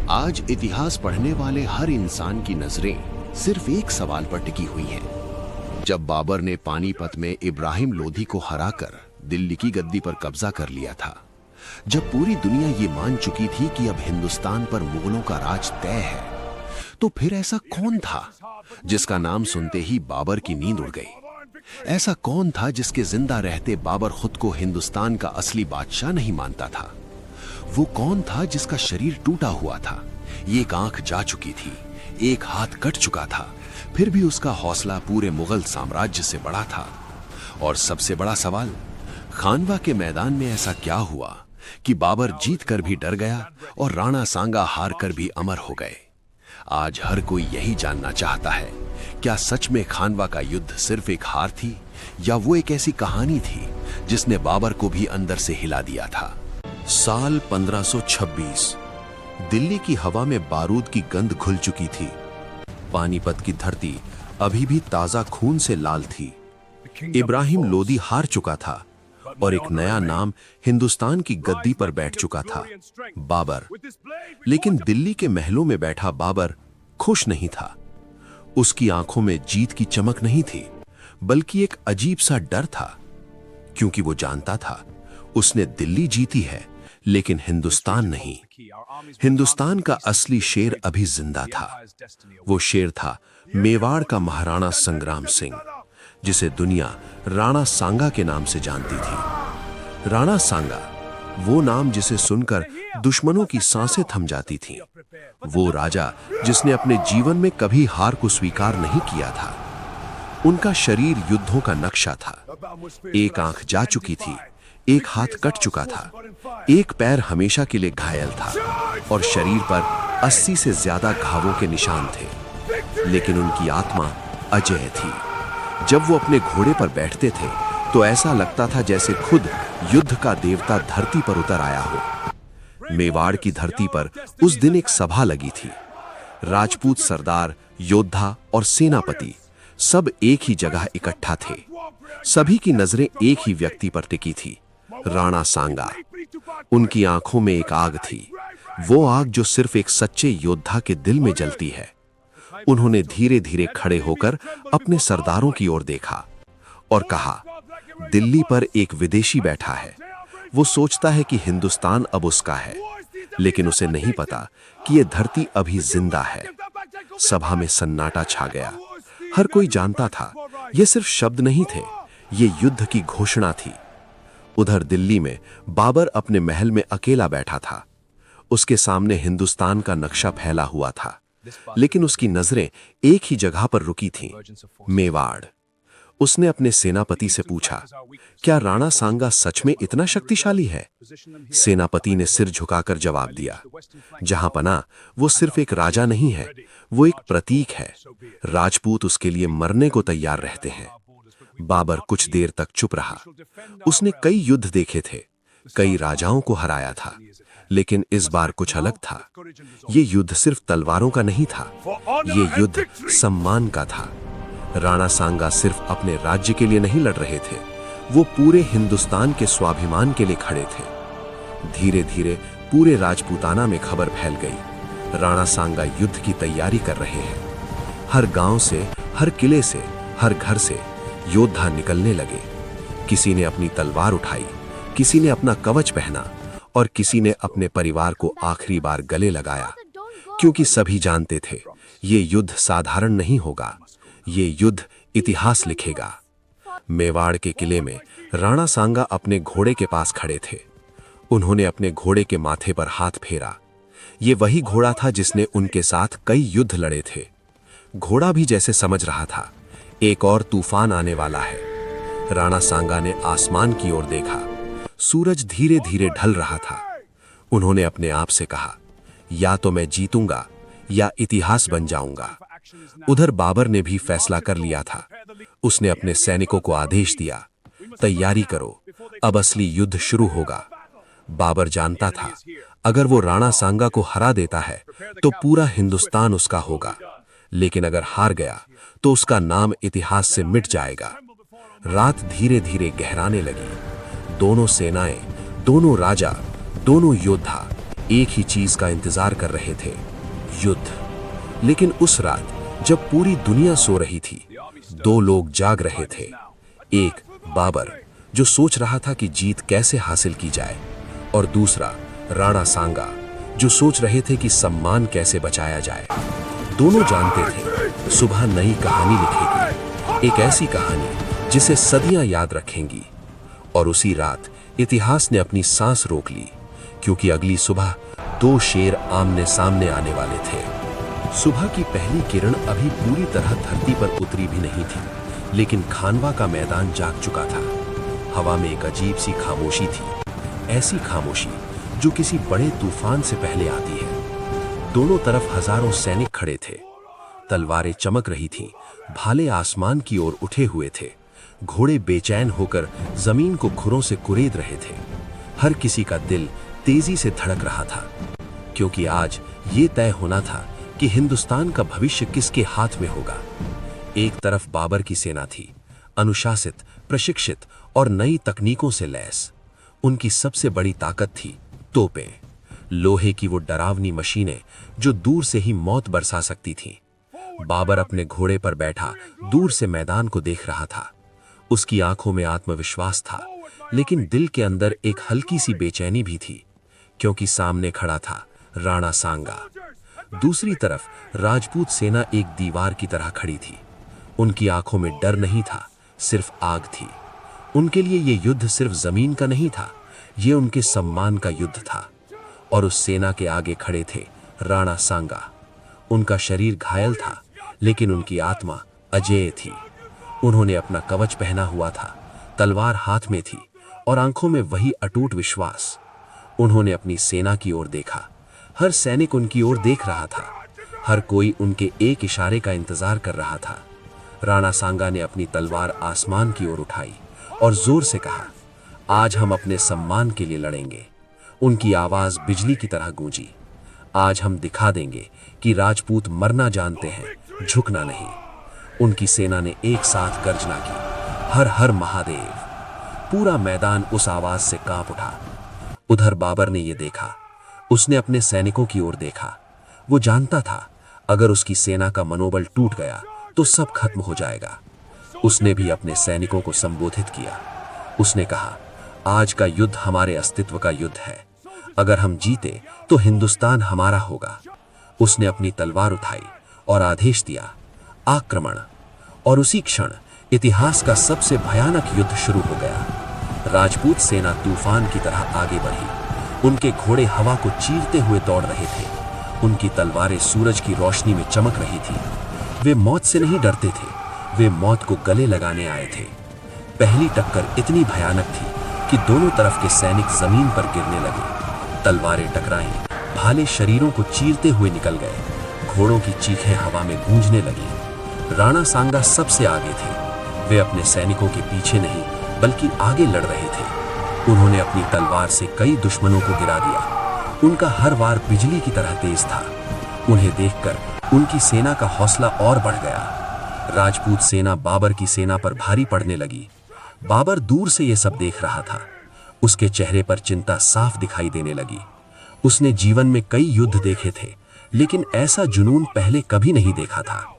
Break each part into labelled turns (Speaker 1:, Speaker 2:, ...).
Speaker 1: आज इतिहास पढ़ने वाले हर इंसान की नजरें सिर्फ एक सवाल पर टिकी हुई हैं। जब बाबर ने पानीपत में इब्राहिम लोधी को हराकर दिल्ली की गद्दी पर कब्जा कर लिया था, जब पूरी दुनिया ये मान चुकी थी कि अब हिंदुस्तान पर मुगलों का राज तय है, तो फिर ऐसा कौन था जिसका नाम सुनते ही बाबर की नींद उड़ गई? ऐसा कौन था जिसके जिंदा रहते बाबर खुद को हिंदुस्तान का असली बादशाह नहीं मानता था? वो कौन था जिसका शरीर टूटा हुआ था, एक आंख जा चुकी थी, एक हाथ कट चुका था, फिर भी उसका हौसला पूरे मुगल साम्राज्य से बड़ा था? और सबसे बड़ा सवाल, खानवा के मैदान में ऐसा क्या हुआ कि बाबर जीत कर भी डर गया और राणा सांगा हार कर भी अमर हो गए? आज हर कोई यही जानना चाहता है, क्या सच में खानवा का युद्ध सिर्फ एक हार थी, या वो एक ऐसी कहानी थी जिसने बाबर को भी अंदर से हिला दिया था? साल 1526। दिल्ली की हवा में बारूद की गंध घुल चुकी थी। पानीपत की धरती अभी भी ताजा खून से लाल थी। इब्राहिम लोदी हार चुका था और एक नया नाम हिंदुस्तान की गद्दी पर बैठ चुका था, बाबर। लेकिन दिल्ली के महलों में बैठा बाबर खुश नहीं था। उसकी आंखों में जीत की चमक नहीं थी, बल्कि एक अजीब सा डर था, क्योंकि वो जानता था उसने दिल्ली जीती है, लेकिन हिंदुस्तान नहीं। हिंदुस्तान का असली शेर अभी जिंदा था। वो शेर था मेवाड़ का महाराणा संग्राम सिंह, जिसे दुनिया राणा सांगा के नाम से जानती थी। राणा सांगा, वो नाम जिसे सुनकर दुश्मनों की सांसें थम जाती थीं। वो राजा जिसने अपने जीवन में कभी हार को स्वीकार नहीं किया था। उनका शरीर युद्धों का नक्शा था। एक आंख जा चुकी थी, एक हाथ कट चुका था, एक पैर हमेशा के लिए घायल था और शरीर पर 80 से ज्यादा घावों के निशान थे। लेकिन उनकी आत्मा अजेय थी। जब वो अपने घोड़े पर बैठते थे तो ऐसा लगता था जैसे खुद युद्ध का देवता धरती पर उतर आया हो। मेवाड़ की धरती पर उस दिन एक सभा लगी थी। राजपूत सरदार, योद्धा और सेनापति सब एक ही जगह इकट्ठा थे। सभी की नजरें एक ही व्यक्ति पर टिकी थी, राणा सांगा। उनकी आंखों में एक आग थी, वो आग जो सिर्फ एक सच्चे योद्धा के दिल में जलती है। उन्होंने धीरे धीरे खड़े होकर अपने सरदारों की ओर देखा और कहा, दिल्ली पर एक विदेशी बैठा है। वो सोचता है कि हिंदुस्तान अब उसका है, लेकिन उसे नहीं पता कि यह धरती अभी जिंदा है। सभा में सन्नाटा छा गया। हर कोई जानता था ये सिर्फ शब्द नहीं थे, ये युद्ध की घोषणा थी। उधर दिल्ली में बाबर अपने महल में अकेला बैठा था। उसके सामने हिंदुस्तान का नक्शा फैला हुआ था, लेकिन उसकी नजरें एक ही जगह पर रुकी थीं, मेवाड़। उसने अपने सेनापति से पूछा, क्या राणा सांगा सच में इतना शक्तिशाली है? सेनापति ने सिर झुकाकर जवाब दिया, जहां पना वो सिर्फ एक राजा नहीं है, वो एक प्रतीक है। राजपूत उसके लिए मरने को तैयार रहते हैं। बाबर कुछ देर तक चुप रहा। उसने कई युद्ध देखे थे, कई राजाओं को हराया था, लेकिन इस बार कुछ अलग था। ये युद्ध सिर्फ तलवारों का नहीं था, ये युद्ध सम्मान का था। राणा सांगा सिर्फ अपने राज्य के लिए नहीं लड़ रहे थे, वो पूरे हिंदुस्तान के स्वाभिमान के लिए खड़े थे। धीरे धीरे पूरे राजपूताना में खबर फैल गई, राणा सांगा युद्ध की तैयारी कर रहे हैं। हर गांव से, हर किले से, हर घर से योद्धा निकलने लगे। किसी ने अपनी तलवार उठाई, किसी ने अपना कवच पहना और किसी ने अपने परिवार को आखिरी बार गले लगाया, क्योंकि सभी जानते थे ये युद्ध साधारण नहीं होगा, ये युद्ध इतिहास लिखेगा। मेवाड़ के किले में राणा सांगा अपने घोड़े के पास खड़े थे। उन्होंने अपने घोड़े के माथे पर हाथ फेरा। ये वही घोड़ा था जिसने उनके साथ कई युद्ध लड़े थे। घोड़ा भी जैसे समझ रहा था एक और तूफान आने वाला है। राणा सांगा ने आसमान की ओर देखा। सूरज धीरे धीरे ढल रहा था। उन्होंने अपने आप से कहा, या तो मैं जीतूंगा या इतिहास बन जाऊंगा। उधर बाबर ने भी फैसला कर लिया था। उसने अपने सैनिकों को आदेश दिया, तैयारी करो, अब असली युद्ध शुरू होगा। बाबर जानता था अगर वो राणा सांगा को हरा देता है तो पूरा हिंदुस्तान उसका होगा, लेकिन अगर हार गया तो उसका नाम इतिहास से मिट जाएगा। रात धीरे धीरे गहराने लगी। दोनों सेनाएं, दोनों राजा, दोनों योद्धा
Speaker 2: एक ही चीज का इंतजार कर रहे थे, युद्ध। लेकिन उस रात जब पूरी दुनिया सो रही थी, दो लोग जाग रहे थे। एक बाबर, जो सोच रहा था कि जीत कैसे हासिल की जाए, और दूसरा राणा सांगा, जो सोच रहे थे कि सम्मान कैसे बचाया जाए। दोनों जानते थे सुबह नई कहानी लिखेगी, एक ऐसी कहानी जिसे सदियां याद रखेंगी। और उसी रात इतिहास ने अपनी सांस रोक ली, क्योंकि अगली सुबह दो शेर आमने सामने आने वाले थे। सुबह की पहली किरण अभी पूरी तरह धरती पर उतरी भी नहीं थी, लेकिन खानवा का मैदान जाग चुका था। हवा में एक अजीब सी खामोशी थी, ऐसी खामोशी जो किसी बड़े तूफान से पहले आती है। दोनों तरफ हजारों सैनिक खड़े थे, तलवारें चमक रही थीं, भाले आसमान की ओर उठे हुए थे, घोड़े बेचैन होकर जमीन को खुरों से कुरेद रहे थे। हर किसी का दिल तेजी से धड़क रहा था, क्योंकि आज ये तय होना था कि हिंदुस्तान का भविष्य किसके हाथ में होगा। एक तरफ बाबर की सेना थी, अनुशासित, प्रशिक्षित और नई तकनीकों से लैस। उनकी सबसे बड़ी ताकत थी तोपें, लोहे की वो डरावनी मशीनें जो दूर से ही मौत बरसा सकती थीं। बाबर अपने घोड़े पर बैठा दूर से मैदान को देख रहा था। उसकी आंखों में आत्मविश्वास था, लेकिन दिल के अंदर एक हल्की सी बेचैनी भी थी, क्योंकि सामने खड़ा था राणा सांगा। दूसरी तरफ राजपूत सेना एक दीवार की तरह खड़ी थी। उनकी आंखों में डर नहीं था, सिर्फ आग थी। उनके लिए ये युद्ध सिर्फ जमीन का नहीं था, ये उनके सम्मान का युद्ध था। और उस सेना के आगे खड़े थे राणा सांगा। उनका शरीर घायल था, लेकिन उनकी आत्मा अजेय थी। उन्होंने अपना कवच पहना हुआ था, तलवार हाथ में थी और आंखों में वही अटूट विश्वास। उन्होंने अपनी सेना की ओर देखा, हर सैनिक उनकी ओर देख रहा था, हर कोई उनके एक इशारे का इंतजार कर रहा था। राणा सांगा ने अपनी तलवार आसमान की ओर उठाई और जोर से कहा, आज हम अपने सम्मान के लिए लड़ेंगे। उनकी आवाज बिजली की तरह गूंजी, आज हम दिखा देंगे कि राजपूत मरना जानते हैं, झुकना नहीं। उनकी सेना ने एक साथ गर्जना की, हर हर महादेव। पूरा मैदान उस आवाज से कांप उठा। उधर बाबर ने यह देखा, उसने अपने सैनिकों की ओर देखा। वो जानता था अगर उसकी सेना का मनोबल टूट गया तो सब खत्म हो जाएगा। उसने भी अपने सैनिकों को संबोधित किया। उसने कहा, आज का युद्ध हमारे अस्तित्व का युद्ध है। अगर हम जीते तो हिंदुस्तान हमारा होगा। उसने अपनी तलवार उठाई और आदेश दिया, आक्रमण। और उसी क्षण इतिहास का सबसे भयानक युद्ध शुरू हो गया। राजपूत सेना तूफान की तरह आगे बढ़ी। उनके घोड़े हवा को चीरते हुए दौड़ रहे थे, उनकी तलवारें सूरज की रोशनी में चमक रही थी। वे मौत से नहीं डरते थे, वे मौत को गले लगाने आए थे। पहली टक्कर इतनी भयानक थी कि दोनों तरफ के सैनिक जमीन पर गिरने लगे। तलवारें टकराईं, भाले शरीरों को चीरते हुए निकल गए, घोड़ों की चीखें हवा में गूंजने लगी। राणा सांगा सबसे आगे थे। वे अपने सैनिकों के पीछे नहीं बल्कि आगे लड़ रहे थे। उन्होंने अपनी तलवार से कई दुश्मनों को गिरा दिया। उनका हर वार बिजली की तरह तेज था। उन्हें देखकर उनकी सेना का हौसला और बढ़ गया। राजपूत सेना बाबर की सेना पर भारी पड़ने लगी। बाबर दूर से यह सब देख रहा था। उसके चेहरे पर चिंता साफ दिखाई देने लगी। उसने जीवन में कई युद्ध देखे थे, लेकिन ऐसा जुनून पहले कभी नहीं देखा था।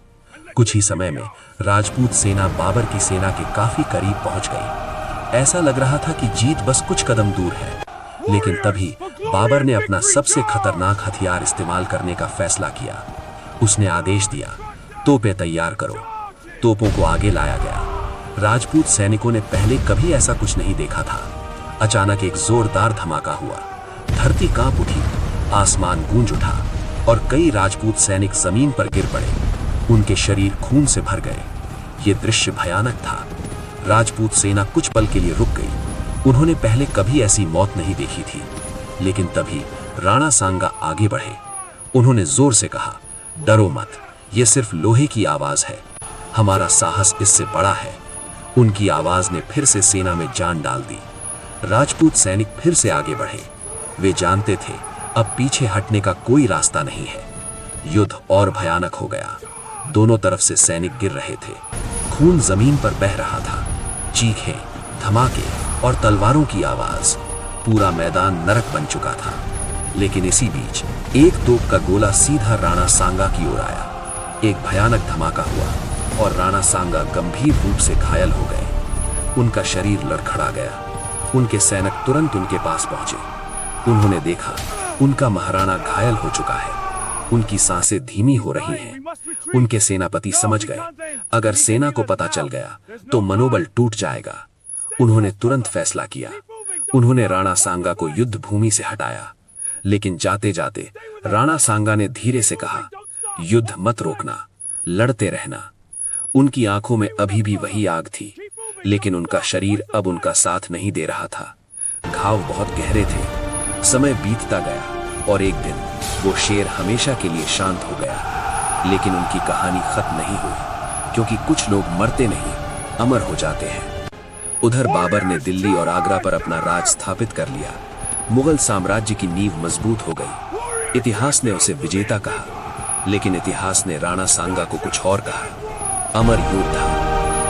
Speaker 2: कुछ ही समय में राजपूत सेना बाबर की सेना के काफी करीब पहुंच गई। ऐसा लग रहा था कि जीत बस कुछ कदम दूर है। लेकिन तभी बाबर ने अपना सबसे खतरनाक हथियार इस्तेमाल करने का फैसला किया। उसने आदेश दिया, तोपें तैयार करो। तोपों को आगे लाया गया। राजपूत सैनिकों ने पहले कभी ऐसा कुछ नहीं देखा था। अचानक एक जोरदार धमाका हुआ, धरती कांप उठी, आसमान गूंज उठा और कई राजपूत सैनिक जमीन पर गिर पड़े। उनके शरीर खून से भर गए। ये दृश्य भयानक था। राजपूत सेना कुछ पल के लिए रुक गई। उन्होंने पहले कभी ऐसी मौत नहीं देखी थी। लेकिन तभी राणा सांगा आगे बढ़े। उन्होंने जोर से कहा, डरो मत, ये सिर्फ लोहे की आवाज है, हमारा साहस इससे बड़ा है। उनकी आवाज ने फिर से सेना में जान डाल दी। राजपूत सैनिक फिर से आगे बढ़े। वे जानते थे अब पीछे हटने का कोई रास्ता नहीं है। युद्ध और भयानक हो गया। दोनों तरफ से सैनिक गिर रहे थे, खून जमीन पर बह रहा था। चीखें, धमाके और तलवारों की आवाज, पूरा मैदान नरक बन चुका था। लेकिन इसी बीच एक तोप का गोला सीधा राणा सांगा की ओर आया। एक भयानक धमाका हुआ और राणा सांगा गंभीर रूप से घायल हो गए। उनका शरीर लड़खड़ा गया। उनके सैनिक तुरंत उनके पास पहुंचे। उन्होंने देखा उनका महाराणा घायल हो चुका है। उनकी सांसें धीमी हो रही हैं। उनके सेनापति समझ गए अगर सेना को पता चल गया तो मनोबल टूट जाएगा। उन्होंने तुरंत फैसला किया। उन्होंने राणा सांगा को युद्ध भूमि से हटाया। लेकिन जाते जाते राणा सांगा ने धीरे से कहा, युद्ध मत रोकना, लड़ते रहना। उनकी आंखों में अभी भी वही आग थी, लेकिन उनका शरीर अब उनका साथ नहीं दे रहा था। घाव बहुत गहरे थे। समय बीतता गया और एक दिन वो शेर हमेशा के लिए शांत हो गया। लेकिन उनकी कहानी खत्म नहीं हुई, क्योंकि कुछ लोग मरते नहीं, अमर हो जाते हैं। उधर बाबर ने दिल्ली और आगरा पर अपना राज स्थापित कर लिया। मुगल साम्राज्य की नींव मजबूत हो गई। इतिहास ने उसे विजेता कहा, लेकिन इतिहास ने राणा सांगा को कुछ और कहा, अमर योद्धा।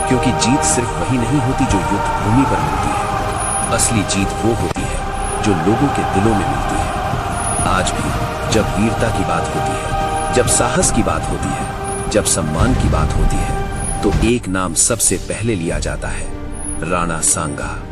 Speaker 2: क्योंकि जीत सिर्फ वही नहीं होती जो युद्ध भूमि पर मिलती है। असली जीत वो होती है जो लोगों के दिलों में मिलती है। आज भी जब वीरता की बात होती है, जब साहस की बात होती है, जब सम्मान की बात होती है, तो एक नाम सबसे पहले लिया जाता है, राणा सांगा।